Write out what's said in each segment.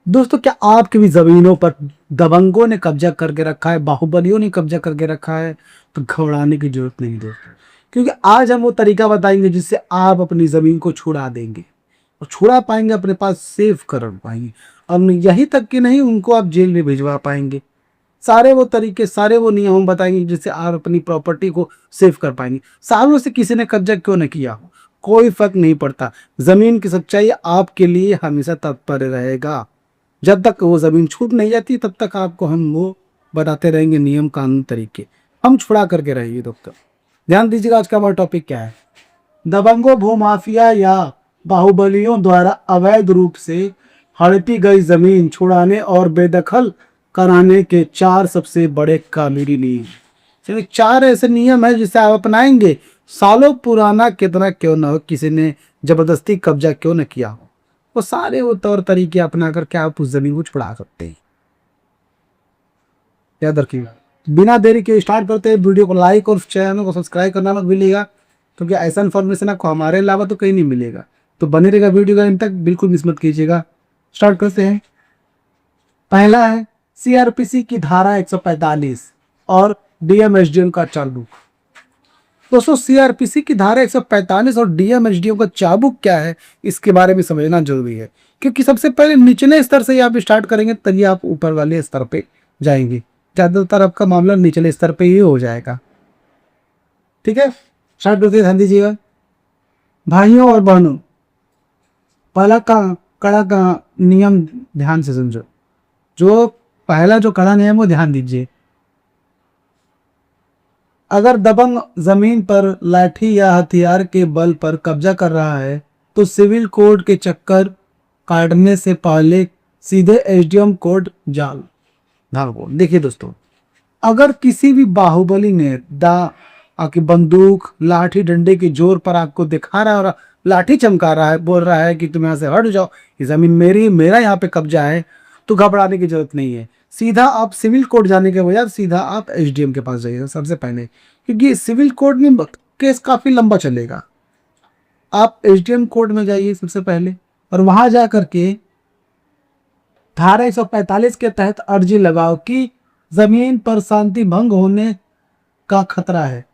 दोस्तों, क्या आपकी भी जमीनों पर दबंगों ने कब्जा करके रखा है, बाहुबलियों ने कब्जा करके रखा है? तो घबराने की जरूरत नहीं दोस्तों, क्योंकि आज हम वो तरीका बताएंगे जिससे आप अपनी जमीन को छुड़ा देंगे और छुड़ा पाएंगे, अपने पास सेव कर पाएंगे। और यही तक कि नहीं, उनको आप जेल में भिजवा पाएंगे। सारे वो तरीके, सारे वो नियम हम बताएंगे जिससे आप अपनी प्रॉपर्टी को सेव कर पाएंगे। सालों से किसी ने कब्जा क्यों न किया हो, कोई फर्क नहीं पड़ता। जमीन की सच्चाई आपके लिए हमेशा तत्पर रहेगा। जब तक वो जमीन छूट नहीं जाती तब तक आपको हम वो बताते रहेंगे, नियम कानून तरीके हम छुड़ा करके रहेंगे। दोस्तों ध्यान दीजिएगा, आज का हमारा टॉपिक क्या है। दबंगों, भूमाफिया या बाहुबलियों द्वारा अवैध रूप से हड़पी गई जमीन छुड़ाने और बेदखल कराने के 4 सबसे बड़े कानूनी नियम। चलिए, 4 ऐसे नियम है जिसे आप अपनाएंगे, सालों पुराना कितना क्यों न हो, किसी ने जबरदस्ती कब्जा क्यों न किया हो, वो सारे वो तौर तरीके अपना करके आप उस जमीन को छुड़ा सकते हैं। याद रखिएगा। बिना देरी के स्टार्ट करते हैं। वीडियो को लाइक और चैनल को सब्सक्राइब करना मत भूलिएगा, क्योंकि ऐसा इन्फॉर्मेशन आपको हमारे अलावा तो कहीं नहीं मिलेगा। तो बने रहेगा वीडियो का अंत तक, बिल्कुल मिस मत कीजिएगा। स्टार्ट करते हैं। पहला है सीआरपीसी की धारा 145 और डीएमएसडीएम का चाबुक। दोस्तों, सीआरपीसी की धारा 145 और डीएमएसडीएम का चाबुक क्या है, इसके बारे में समझना जरूरी है, क्योंकि सबसे पहले निचले स्तर से आप स्टार्ट करेंगे तभी आप ऊपर वाले स्तर पे जाएंगे। ज्यादातर आपका मामला निचले स्तर पे ही हो जाएगा। ठीक है, स्टार्ट करते ध्यान दीजिएगा। भाइयों और बहनों, पहला का कड़ा का नियम ध्यान से समझो। जो पहला जो कड़ा नियम वो ध्यान दीजिए। अगर दबंग जमीन पर लाठी या हथियार के बल पर कब्जा कर रहा है तो सिविल कोर्ट के चक्कर काटने से पहले सीधे एसडीएम कोर्ट जाल भागो। देखिए दोस्तों, अगर किसी भी बाहुबली ने आके बंदूक, लाठी, डंडे के जोर पर आपको दिखा रहा है और लाठी चमका रहा है, बोल रहा है कि तुम यहाँ से हट जाओ, ये जमीन मेरी, मेरा यहाँ पे कब्जा है, तो घबराने की जरूरत नहीं है। सीधा आप सिविल कोर्ट जाने के बजाय सीधा आप एसडीएम के पास जाइएगा सबसे पहले, क्योंकि सिविल कोर्ट में केस काफी लंबा चलेगा। आप एसडीएम कोर्ट में जाइए सबसे पहले, और वहां जा करके धारा 145 के तहत अर्जी लगाओ कि जमीन पर शांति भंग होने का खतरा है।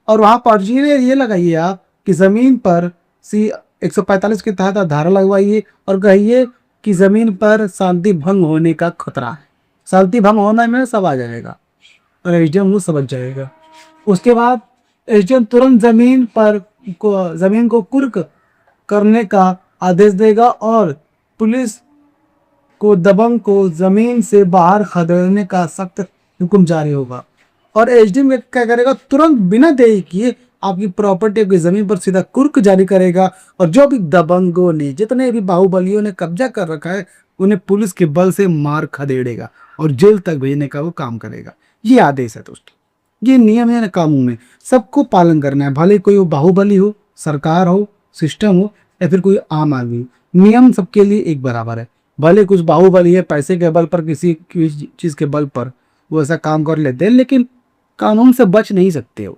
और वहां पर अर्जी ये लगाइए आप कि जमीन पर 145 के तहत धारा लगवाइए और कहिए कि जमीन पर शांति भंग होने का खतरा है। शांति भंग होने में सब आ जाएगा और एसडीएम वो समझ जाएगा। उसके बाद एसडीएम तुरंत जमीन को कुर्क करने का आदेश देगा और पुलिस को दबंग को जमीन से बाहर खदेड़ने का सख्त हुक्म जारी होगा। और एसडीएम क्या करेगा, तुरंत बिना देरी किए आपकी प्रॉपर्टी की जमीन पर सीधा कुर्क जारी करेगा, और जो भी दबंगों ने, जितने भी बाहुबलियों ने कब्जा कर रखा है, उन्हें पुलिस के बल से मार खदेड़ेगा और जेल तक भेजने का वो काम करेगा। ये आदेश है दोस्तों, ये नियम है ना, कानून में सबको पालन करना है। भले कोई वो बाहुबली हो, सरकार हो, सिस्टम हो, या फिर कोई आम आदमी, नियम सबके लिए एक बराबर है। भले कुछ बाहुबली है, पैसे के बल पर, किसी चीज के बल पर वो ऐसा काम कर लेते हैं, लेकिन कानून से बच नहीं सकते हो,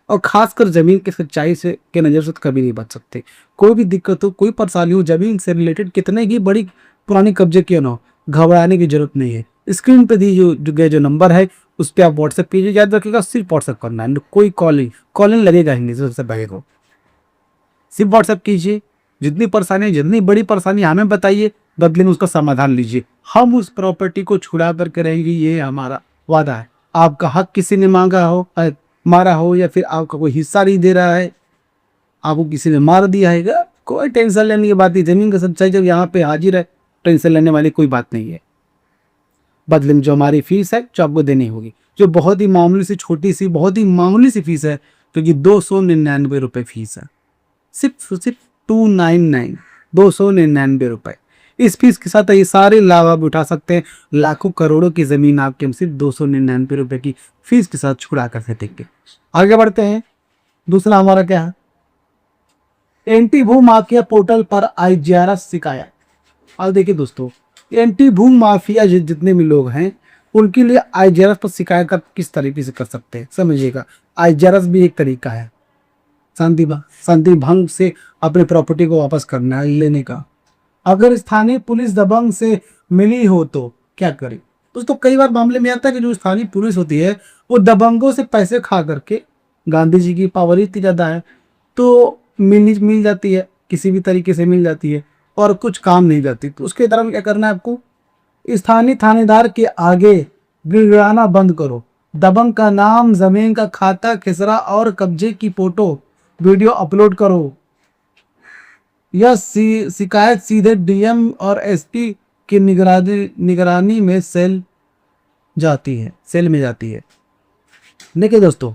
और खासकर जमीन की सच्चाई से के नजर से कभी नहीं बच सकते। कोई भी दिक्कत हो, कोई परेशानी हो, जमीन से रिलेटेड कितने ही बड़ी पुरानी कब्जे क्यों ना हो, घबराने की जरूरत नहीं है। स्क्रीन पे दी जो नंबर है उस पर आप व्हाट्सएप कीजिए। याद रखिएगा, सिर्फ व्हाट्सएप करना है, कोई कॉलिंग लगेगा ही नहीं। सबसे पहले को सिर्फ व्हाट्सएप कीजिए। जितनी परेशानी, जितनी बड़ी परेशानी हमें बताइए, बदले में उसका समाधान लीजिए। हम उस प्रॉपर्टी को छुड़ा करके रहेंगे, ये हमारा वादा है। आपका हक किसी ने मारा हो या फिर आपका कोई हिस्सा नहीं दे रहा है, आपको किसी ने मार दिया है, कोई टेंशन लेने की बात नहीं। जमीन का सच्चाई जब यहाँ पे हाजिर है, टेंशन लेने वाली कोई बात नहीं है। बदले में जो हमारी फीस है जो आपको देनी होगी, जो बहुत ही मामूली सी, छोटी सी, बहुत ही मामूली सी फीस है, क्योंकि 299 रुपये फीस है, सिर्फ 299 रुपए। इस फीस के साथ ये सारे लाभ आप उठा सकते हैं। लाखों करोड़ों की जमीन आपके हम सिर्फ 299 रुपए की फीस के साथ छुड़ा कर सकेंगे। आगे बढ़ते हैं। दूसरा हमारा क्या है, एंटी भू माफिया पोर्टल पर IGRS शिकायत। अब देखिए दोस्तों, एंटी भू माफिया जितने भी लोग हैं उनके लिए IGRS पर शिकायत किस तरीके से कर सकते हैं, समझिएगा। IGRS भी एक तरीका है शांति भंग से अपने प्रॉपर्टी को वापस करना है, लेने का। अगर स्थानीय पुलिस दबंग से मिली हो तो क्या करें। दोस्तों कई बार मामले में आता है कि जो स्थानीय पुलिस होती है वो दबंगों से पैसे खा करके, गांधी जी की पावर इतनी ज्यादा है तो मिल जाती है, किसी भी तरीके से मिल जाती है और कुछ काम नहीं जाती। तो उसके दौरान क्या करना है आपको, स्थानीय थानेदार के आगे गिड़गिड़ाना बंद करो। दबंग का नाम, जमीन का खाता, खिसरा और कब्जे की फोटो वीडियो अपलोड करो। यह शिकायत सीधे डीएम और एसपी की निगरानी में सेल में जाती है। देखिए दोस्तों,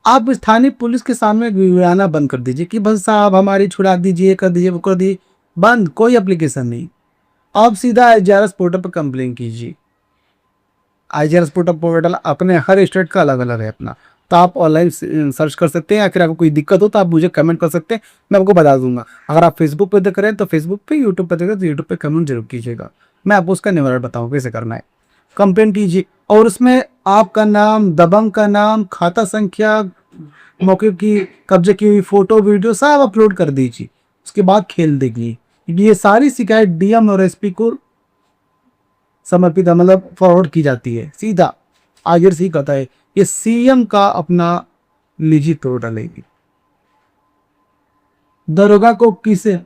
आप स्थानीय पुलिस के सामने गिड़गिड़ाना बंद कर दीजिए कि बस साहब हमारी छुड़ा दीजिए, कर दीजिए, वो कर दीजिए, बंद। कोई एप्लीकेशन नहीं, आप सीधा आईजीआरएस पोर्टल पर कंप्लेन कीजिए। आईजीआरएस पोर्टल अपने हर स्टेट का अलग अलग है अपना, तो आप ऑनलाइन सर्च कर सकते हैं या फिर आपको कोई दिक्कत हो तो आप मुझे कमेंट कर सकते हैं, मैं आपको बता दूंगा। अगर आप फेसबुक पे देख रहे हैं तो फेसबुक पे, यूट्यूब पे देख रहे हैं तो यूट्यूब पे कमेंट जरूर कीजिएगा, मैं आपको उसका निवारण बताऊँ कैसे करना है। कंप्लेन कीजिए और उसमें आपका नाम, दबंग का नाम, खाता संख्या, मौके की कब्जे की हुई फोटो वीडियो सब अपलोड कर दीजिए। उसके बाद खेल देखिए, ये सारी शिकायत डीएम और एसपी को समर्पित है, मतलब फॉरवर्ड की जाती है सीधा। आगे से ही कहता है ये सीएम का अपना निजी पोर्टल है। दरोगा को किसे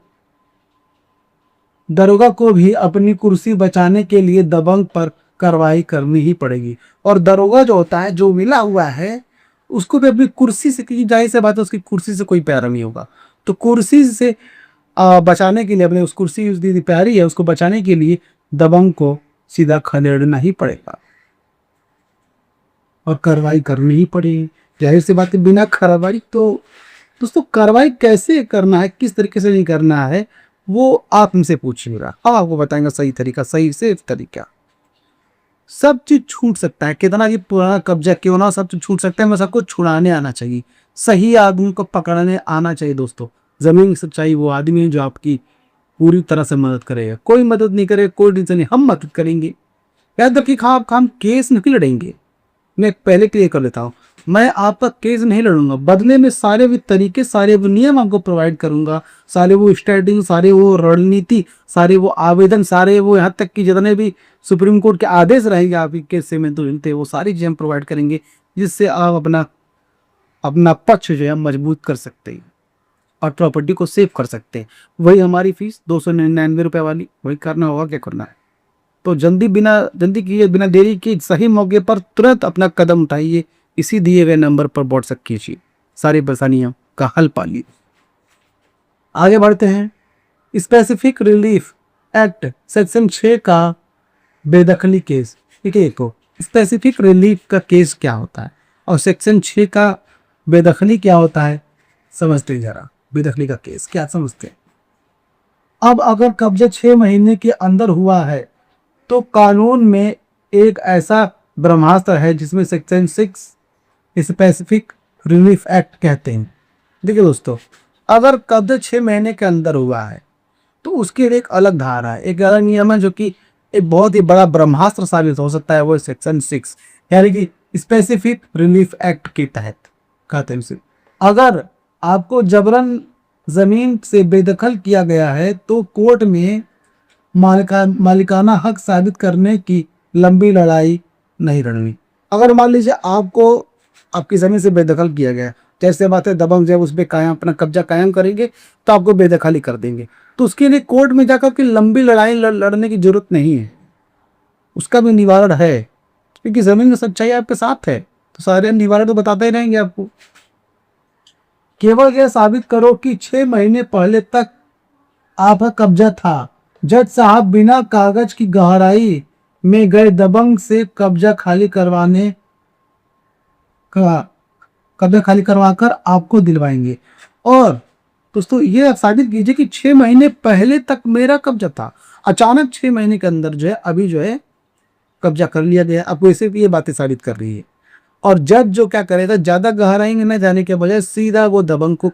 दरोगा को भी अपनी कुर्सी बचाने के लिए दबंग पर कार्रवाई करनी ही पड़ेगी। और दरोगा जो होता है, जो मिला हुआ है, उसको भी अपनी कुर्सी से, क्योंकि जाहिर सी बात है उसकी कुर्सी से कोई प्यारा नहीं होगा, तो कुर्सी से बचाने के लिए, अपने उस कुर्सी उस दीदी प्यारी है उसको बचाने के लिए दबंग को सीधा खदेड़ना ही पड़ेगा और कार्रवाई करनी ही पड़ेगी। जाहिर सी बात है, बिना कार्रवाई तो दोस्तों, कार्रवाई कैसे करना है, किस तरीके से नहीं करना है, वो आप हमसे पूछिएगा, हम आपको बताएंगे सही तरीका, सही से तरीका। सब चीज छूट सकता है, कितना भी पुराना कब्जा क्यों ना, सब चीज छूट सकता है, मैं सबको छुड़ाने आना चाहिए, सही आदमी को पकड़ने आना चाहिए। दोस्तों, जमीन की सच्चाई वो आदमी है जो आपकी पूरी तरह से मदद करेगा। कोई मदद नहीं करे, कोई रीजन नहीं, हम मदद करेंगे। याद रखिए, हम केस नहीं लड़ेंगे, मैं पहले क्लियर कर लेता हूँ, मैं आपका केस नहीं लड़ूंगा, बदले में सारे वो तरीके, सारे वो नियम आपको प्रोवाइड करूंगा, सारे वो स्ट्रेटिंग, सारे वो रणनीति, सारे वो आवेदन, सारे वो यहाँ तक कि जितने भी सुप्रीम कोर्ट के आदेश रहेंगे आपके केस से में तो वो सारी चीजें हम प्रोवाइड करेंगे, जिससे आप अपना अपना पक्ष जो है मजबूत कर सकते हैं और प्रॉपर्टी को सेव कर सकते हैं। वही हमारी फीस 299 रुपये वाली, वही करना होगा, क्या करना है। तो जल्दी कीजिए, बिना देरी की सही मौके पर तुरंत अपना कदम उठाइए, इसी दिए हुए नंबर पर व्हाट्सएप कीजिए, सारी परेशानियों का हल पाइए। आगे बढ़ते हैं। स्पेसिफिक रिलीफ एक्ट सेक्शन 6 का बेदखली केस। ठीक है, देखो स्पेसिफिक रिलीफ का केस क्या होता है और सेक्शन 6 का बेदखली क्या होता है, समझते हैं जरा। बेदखली का केस क्या समझते हैं। अब अगर कब्जा 6 महीने के अंदर हुआ है तो कानून में एक ऐसा ब्रह्मास्त्र है जिसमें सेक्शन 6 स्पेसिफिक रिलीफ एक्ट कहते हैं। देखिए दोस्तों, अगर कब्जा 6 महीने के अंदर हुआ है तो उसके लिए एक अलग धारा है, एक अलग नियम है, जो कि एक बहुत ही बड़ा ब्रह्मास्त्र साबित हो सकता है। वो सेक्शन 6 यानी कि स्पेसिफिक रिलीफ एक्ट के तहत कहते हैं। अगर आपको जबरन जमीन से बेदखल किया गया है तो कोर्ट में मालिकाना हक साबित करने की लंबी लड़ाई नहीं लड़नी। अगर मान लीजिए आपको आपकी जमीन से बेदखल किया गया, जैसे बात है दबंग जब उस पर कायम अपना कब्जा कायम करेंगे तो आपको बेदखली कर देंगे, तो उसके लिए कोर्ट में जाकर के लंबी लड़ाई लड़ने की जरूरत नहीं है, उसका भी निवारण है, क्योंकि जमीन की सच्चाई आपके साथ है, तो सारे निवारण तो बताते ही रहेंगे आपको। केवल यह साबित करो कि 6 महीने पहले तक आपका कब्जा था। जज साहब बिना कागज की गहराई में गए दबंग से कब्जा खाली करवाकर आपको दिलवाएंगे। और दोस्तों, ये साबित कीजिए कि 6 महीने पहले तक मेरा कब्जा था, अचानक 6 महीने के अंदर जो है अभी जो है कब्जा कर लिया गया। अब वैसे भी ये बातें साबित कर रही है। और जज जो क्या करेगा, ज्यादा गहराई में न जाने के बजाय सीधा वो दबंग को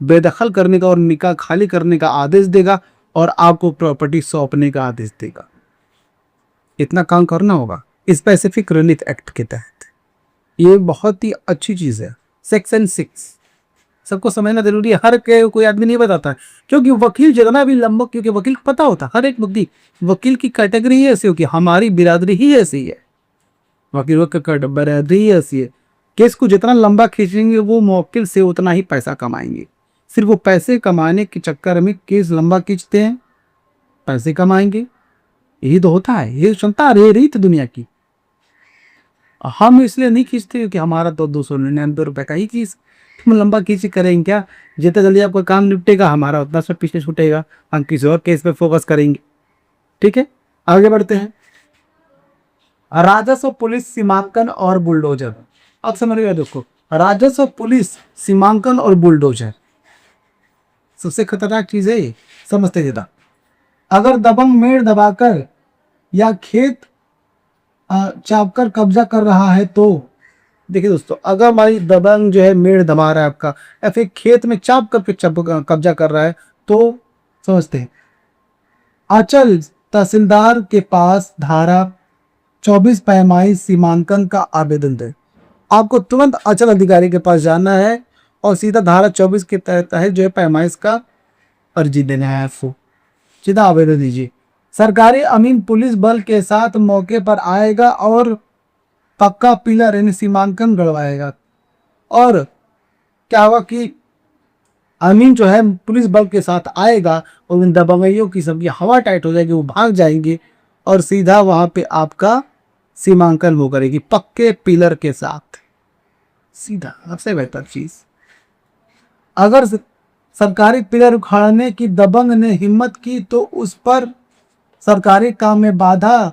बेदखल करने का और निकाह खाली करने का आदेश देगा और आपको प्रॉपर्टी सौंपने का आदेश देगा। इतना काम करना होगा स्पेसिफिक रिलीफ एक्ट के तहत। ये बहुत ही अच्छी चीज है। सेक्शन 6 सबको समझना जरूरी है। हर कोई आदमी नहीं बताता है, क्योंकि वकील जितना भी लंबा, क्योंकि वकील को पता होता है हर एक वकील की कैटेगरी ही ऐसी होगी, हमारी बिरादरी ही ऐसी है, वकीलों का बिरादरी ही ऐसी है। केस को जितना लंबा खींचेंगे वो मुवक्किल से उतना ही पैसा कमाएंगे। सिर्फ वो पैसे कमाने के चक्कर में केस लंबा खींचते हैं, पैसे कमाएंगे, यही तो होता है, ये क्षमता रह रही थी दुनिया की। हम इसलिए नहीं खींचते क्योंकि हमारा तो 299 रुपए का ही केस, हम लंबा खींच करेंगे क्या? जितना जल्दी आपका काम निपटेगा हमारा उतना सब पीछे छूटेगा, हम किसी और केस पे फोकस करेंगे। ठीक है, आगे बढ़ते हैं। राजस्व, पुलिस, सीमांकन और बुलडोजर। अब समझ गए, देखो राजस्व, पुलिस, सीमांकन और बुलडोजर सबसे खतरनाक चीज है ये, समझते ज्यादा। अगर दबंग मेड़ दबाकर या खेत चापकर कब्जा कर रहा है तो, देखिए दोस्तों, अगर हमारी दबंग जो है मेड़ दबा रहा है आपका, या फिर खेत में चाप करके कब्जा कर रहा है तो समझते हैं। अचल तहसीलदार के पास धारा 24 पैमाइश सीमांकन का आवेदन दे। आपको तुरंत अचल अधिकारी के पास जाना है और सीधा धारा 24 के तहत है जो है पैमाइश का अर्जी देना है आपको, सीधा आवेदन दीजिए। सरकारी अमीन पुलिस बल के साथ मौके पर आएगा और पक्का पिलर यानी सीमांकन गड़वाएगा। और क्या होगा कि अमीन जो है पुलिस बल के साथ आएगा और इन दबंगइयों की सबकी हवा टाइट हो जाएगी, वो भाग जाएंगे और सीधा वहां पे आपका सीमांकन वो करेगी पक्के पिलर के साथ, सीधा। सबसे बेहतर चीज, अगर सरकारी पिलर उखाड़ने की दबंग ने हिम्मत की तो उस पर सरकारी काम में बाधा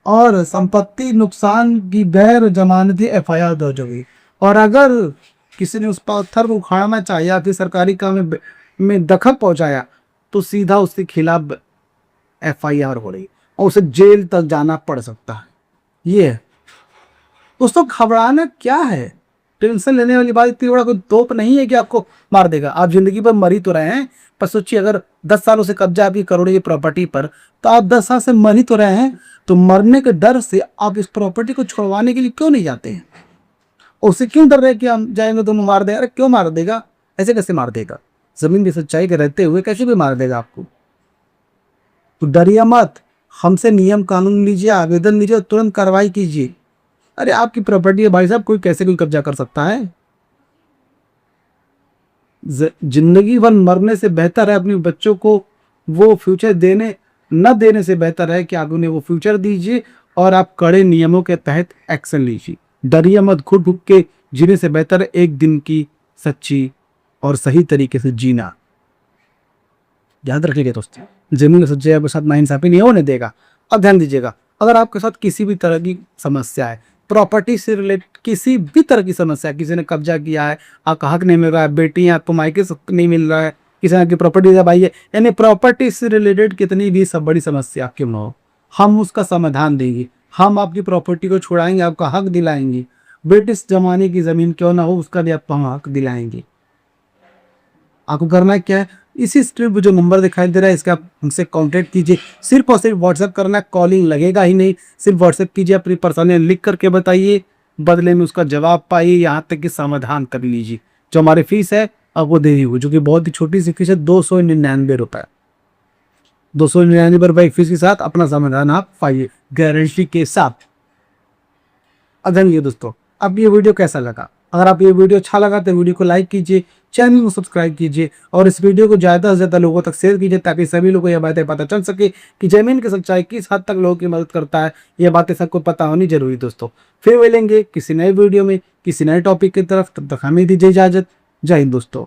और संपत्ति नुकसान की गैर जमानती FIR दर्ज होगी। और अगर किसी ने उस पत्थर को उखाड़ना चाहा या फिर सरकारी काम में दखल पहुंचाया तो सीधा उसके खिलाफ FIR हो रही और उसे जेल तक जाना पड़ सकता है। ये है दोस्तों, घबराना क्या है, टेंशन लेने वाली बात इतनी बड़ा कोई तोप नहीं है कि आपको मार देगा। आप जिंदगी भर मर ही तो रहे हैं, पर सोचिए अगर 10 सालों से कब्जा आपकी करोड़ों की प्रॉपर्टी पर, तो आप 10 साल से मर ही तो रहे हैं, तो मरने के डर से आप इस प्रॉपर्टी को छुड़वाने के लिए क्यों नहीं जाते हैं? उससे क्यों डर रहे कि हम जाएंगे तो मार देगा? अरे क्यों मार देगा, ऐसे कैसे मार देगा? जमीन की सच्चाई के रहते हुए कैसे भी मार देगा आपको? तो डरिए मत, हमसे नियम कानून लीजिए, आवेदन लीजिए और तुरंत कार्रवाई कीजिए। अरे आपकी प्रॉपर्टी है भाई साहब, कोई कैसे कोई कब्जा कर सकता है? जिंदगी भर मरने से बेहतर है अपने बच्चों को वो फ्यूचर देने न देने से बेहतर है कि आप उन्हें वो फ्यूचर दीजिए और आप कड़े नियमों के तहत एक्शन लीजिए। डरिए मत, घुट घुट के जीने से बेहतर है एक दिन की सच्ची और सही तरीके से जीना। याद रखिएगा दोस्तों, जमीन के सच्चे आपके साथ नाइंसाफी नहीं होने देगा। अब ध्यान दीजिएगा, अगर आपके साथ किसी भी तरह की समस्या है, प्रॉपर्टी से रिलेटेड किसी भी तरह की समस्या, किसी ने कब्जा किया है, आपका हक नहीं मिल रहा है, बेटी है आपको मायके से नहीं मिल रहा है, किसी ने आपकी प्रॉपर्टी दबाई है, यानी प्रॉपर्टी से रिलेटेड कितनी भी सब बड़ी समस्या क्यों न हो, हम उसका समाधान देंगे। हम आपकी प्रॉपर्टी को छुड़ाएंगे, आपका हक दिलाएंगे। ब्रिटिश जमाने की जमीन क्यों ना हो उसका भी आपको हम हक दिलाएंगे। आपको करना है क्या है, इसी स्क्रीन पर जो नंबर दिखाई दे रहा है इसका आप हमसे कांटेक्ट कीजिए। सिर्फ और सिर्फ व्हाट्सएप करना, कॉलिंग लगेगा ही नहीं, सिर्फ व्हाट्सएप कीजिए, अपनी परेशानी लिख करके बताइए, बदले में उसका जवाब पाइए, यहाँ तक कि समाधान कर लीजिए। जो हमारी फीस है अब वो दे दी, जो कि बहुत ही छोटी सी फीस है, 299 रुपए। 299 रुपए फीस के साथ अपना समाधान आप पाइए गारंटी के साथ। अब धन्यवाद दोस्तों, अब ये वीडियो कैसा लगा? अगर आप ये वीडियो अच्छा लगा तो वीडियो को लाइक कीजिए, चैनल को सब्सक्राइब कीजिए और इस वीडियो को ज़्यादा से ज़्यादा लोगों तक शेयर कीजिए ताकि सभी लोगों को यह बातें पता चल सके कि जमीन की सच्चाई किस हद तक लोगों की मदद करता है। ये बातें सबको पता होनी जरूरी दोस्तों। फिर मिलेंगे किसी नए वीडियो में किसी नए टॉपिक की तरफ, तब तक हमें दीजिए इजाजत। जय हिंद दोस्तों।